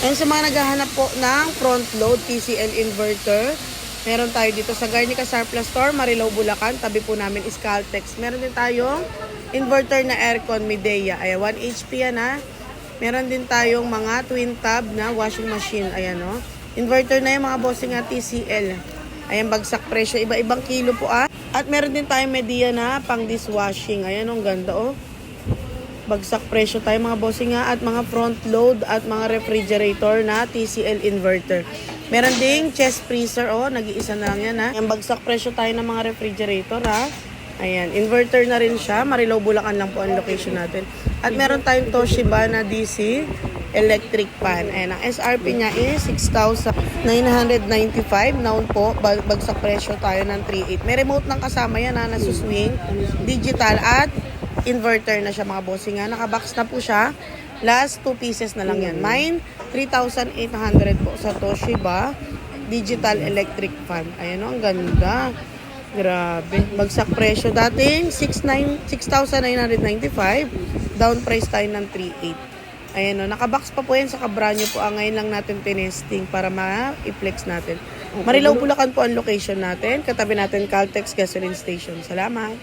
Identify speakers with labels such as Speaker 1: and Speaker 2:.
Speaker 1: And sa mga naghahanap po ng front load TCL inverter, meron tayo dito sa Garnica Surplus Store, Marilao, Bulacan. Tabi po namin is Caltex. Meron din tayong inverter na aircon Midea. Ayan, 1 HP yan ha. Meron din tayong mga twin tab na washing machine. Ayan o. Inverter na yung mga bossing nga TCL. Ayan, bagsak presyo. Iba-ibang kilo po ah. At meron din tayong Midea na pang dishwashing. Ayan o, ang ganda o. Bagsak presyo tayo mga bossing nga. At mga front load at mga refrigerator na TCL inverter. Meron ding chest freezer, nag-iisa na lang yan ha. Ayan, bagsak presyo tayo ng mga refrigerator ha. Ayan, inverter na rin siya. Marilao, Bulacan lang po ang location natin. At meron tayong Toshiba na DC electric pan. Ayan, ang SRP niya is 6,995. Noon po, bagsak presyo tayo ng 3,800. May remote ng kasama yan ha, nasuswing. Digital at inverter na siya mga bossing ha. Nakabox na po siya. Last 2 pieces na lang yan. Mine, 3,800 po sa Toshiba digital electric fan. Ayan o, ang ganda. Grabe. Bagsak presyo. Dating 6,995. Down price tayo ng 3,800. Ayan o, nakabox pa po yan sa kabranyo po. Ngayon lang natin tinesting para ma-flex natin. Marilao, Bulacan po ang location natin. Katabi natin Caltex Gasoline Station. Salamat.